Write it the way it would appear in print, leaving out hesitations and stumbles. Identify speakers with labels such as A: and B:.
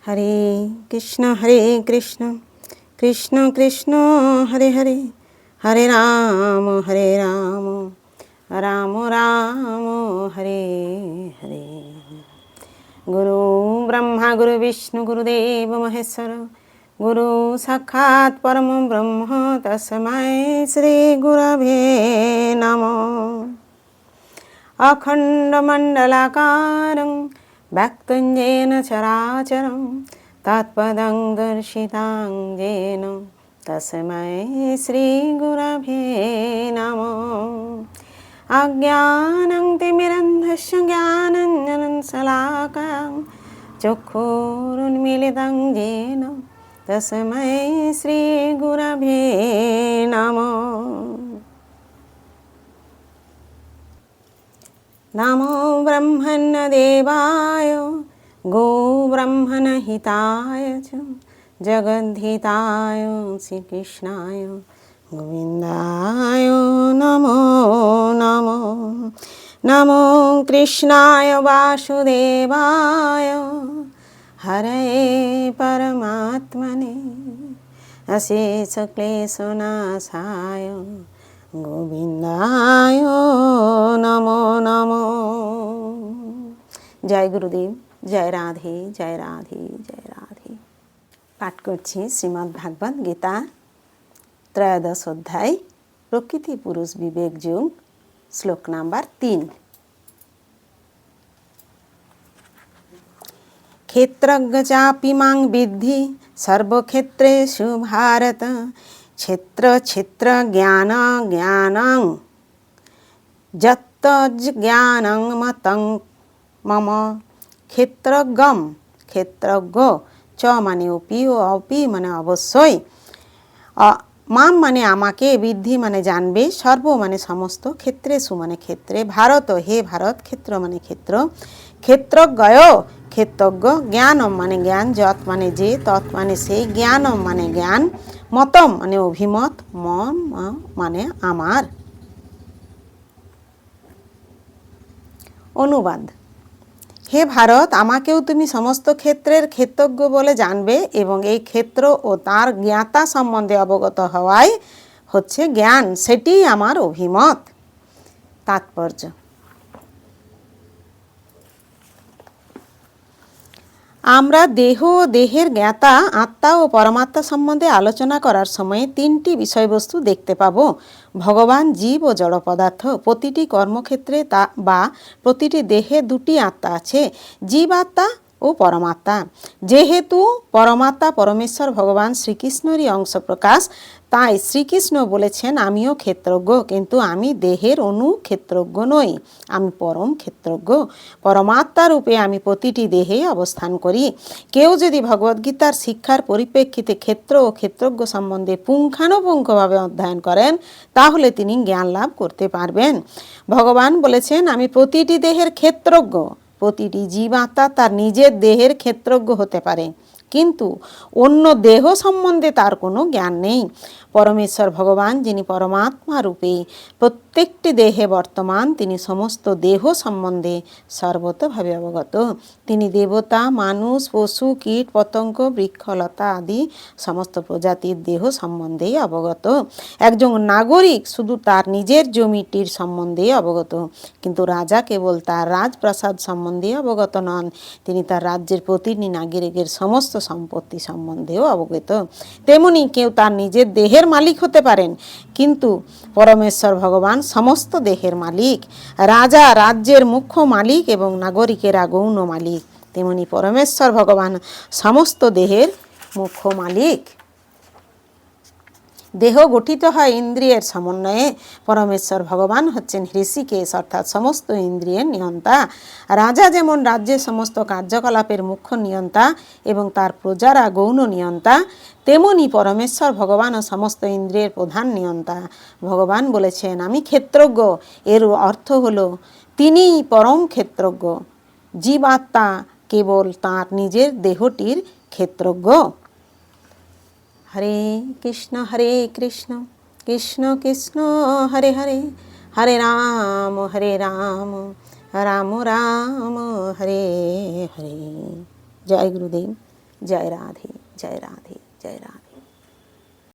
A: হরে কৃষ্ণ কৃষ্ণ কৃষ্ণ হরে হরে, হরে রাম রাম রাম হরে হরে। গুরু ব্রহ্মা গুরু বিষ্ণু গুরুদেব মহেশ্বর, গুরু সাক্ষাৎ পরম ব্রহ্ম তস্मै শ্রী গুরবে নমঃ। অখণ্ডমণ্ডলাকারং ব্যক্तं येन চরাচরং তৎপদং দর্শিতাং येन তস্मै শ্রীগুরবে নমঃ। অজ্ঞানং তিমিরন্ধস্য জ্ঞানাঞ্জनं শলাকায়াং চক্ষুरुन्मीलितं येन তস্मै শ্রীগুরবে নমঃ। নমো ব্রহ্মণ্যদেবায় গোব্রাহ্মণহিতায় চ জগদ্ধিতায় শ্রীকৃষ্ণায় গোবিন্দায় নমো নমো। নমো কৃষ্ণায় বাসুদেবায় হরে পরমাত্মনে অশেষক্লেশনাশায় গোবিন্দায় নমো নমো। জয় গুরুদেব, জয় রাধে জয় রাধে জয় রাধে। পাঠ করছি শ্রীমদ্ ভাগবত গীতা ত্রয়োদশ অধ্যায় প্রকৃতি পুরুষ বিবেক যোগ, শ্লোক নাম্বার 3। ক্ষেত্রজ্ঞ চাপি মাং বিদ্ধি সর্বক্ষেত্রেষু ভারত, ক্ষেত্র ক্ষেত্র জ্ঞান জ্ঞানং যত্তজ্জ্ঞানং মতং মম। ক্ষেত্রজ্ঞম ক্ষেত্রজ্ঞ, চ মানে অপি ও অপি মানে অবশ্যই, মাম মানে আমাকে, বিদ্ধি মানে জানবে, সর্ব মানে সমস্ত, ক্ষেত্রেষু মানে ক্ষেত্রে, ভারত হে ভারত, ক্ষেত্র মানে ক্ষেত্র, ক্ষেত্রজ্ঞয় ক্ষেত্রজ্ঞ, জ্ঞানম মানে জ্ঞান, যৎ মানে যে, তৎ মানে সেই, জ্ঞানম মানে জ্ঞান, মতম মানে অভিমত, মম মানে আমার। অনুবাদ। হে ভারত, আমাকেও তুমি সমস্ত ক্ষেত্রের ক্ষেত্রজ্ঞ বলে জানবে এবং এই ক্ষেত্র ও তার জ্ঞাতা সম্বন্ধে অবগত হওয়াই হচ্ছে জ্ঞান, সেটিই আমার অভিমত। তাৎপর্য। আমরা দেহ ও দেহের জ্ঞাতা আত্মা ও পরমাত্মা সম্বন্ধে আলোচনা করার সময়ে 3টি বিষয়বস্তু দেখতে পাব: ভগবান, জীব ও জড় পদার্থ। প্রতিটি কর্মক্ষেত্রে বা প্রতিটি দেহে 2টি আত্মা আছে, জীব আত্মা ও পরমাত্মা। যেহেতু পরমাত্মা পরমেশ্বর ভগবান শ্রীকৃষ্ণেরই অংশ প্রকাশ, তাই শ্রীকৃষ্ণ বলেছেন আমিও ক্ষেত্রজ্ঞ, কিন্তু আমি দেহের ক্ষেত্রজ্ঞ নই, আমি পরম ক্ষেত্রজ্ঞ। পরমাত্মা রূপে আমি প্রতিটি দেহে অবস্থান করি। কেউ যদি ভগবদ্গীতার শিক্ষার পরিপ্রেক্ষিতে ক্ষেত্র ও ক্ষেত্রজ্ঞ সম্বন্ধে পুঙ্খানুপুঙ্খভাবে অধ্যয়ন করেন, তাহলে তিনি জ্ঞান লাভ করতে পারবেন। ভগবান বলেছেন আমি প্রতিটি দেহের ক্ষেত্রজ্ঞ। প্রতিটি জীবাত্মা তার নিজের দেহের ক্ষেত্রজ্ঞ হতে পারে, কিন্তু অন্য দেহ সম্বন্ধে তার কোনো জ্ঞান নেই। পরমেশ্বর ভগবান, যিনি পরমাত্মা রূপে প্রত্যেকটি দেহে বর্তমান, তিনি সমস্ত দেহ সম্বন্ধে সর্বতভাবে অবগত। তিনি দেবতা, মানুষ, পশু, কীট, পতঙ্গ, বৃক্ষলতা আদি সমস্ত প্রজাতির দেহ সম্বন্ধেই অবগত। একজন নাগরিক শুধু তার নিজের জমিটির সম্বন্ধে অবগত, কিন্তু রাজা কেবল তার রাজপ্রাসাদ সম্বন্ধে অবগত নন, তিনি তার রাজ্যের প্রতিটি নাগরিকের সমস্ত সম্পত্তি সম্বন্ধেও অবগত। তেমনি কেউ তার নিজের দেহের মালিক হতে পারেন, কিন্তু পরমেশ্বর ভগবান সমস্ত দেহের মালিক। রাজা রাজ্যের মুখ্য মালিক এবং নাগরিকেরা গৌণ মালিক, তেমনি পরমেশ্বর ভগবান সমস্ত দেহের মুখ্য মালিক। দেহ গঠিত হয় ইন্দ্রিয়ের সমন্বয়ে। পরমেশ্বর ভগবান হচ্ছেন হৃষিকেশ, অর্থাৎ সমস্ত ইন্দ্রিয়ের নিয়ন্তা। রাজা যেমন রাজ্যের সমস্ত কার্যকলাপের মুখ্য নিয়ন্তা এবং তার প্রজারা গৌণ নিয়ন্তা, তেমনি পরমেশ্বর ভগবানও সমস্ত ইন্দ্রিয়ের প্রধান নিয়ন্তা। ভগবান বলেছেন আমি ক্ষেত্রজ্ঞ, এর অর্থ হলো তিনিই পরম ক্ষেত্রজ্ঞ। জীবাত্মা কেবল তাঁর নিজের দেহটির ক্ষেত্রজ্ঞ। হরে কৃষ্ণ কৃষ্ণ কৃষ্ণ হরে হরে, হরে রাম রাম রাম হরে হরে। জয় গুরুদেব, জয় রাধে, জয় রাধে, জয় রাধে।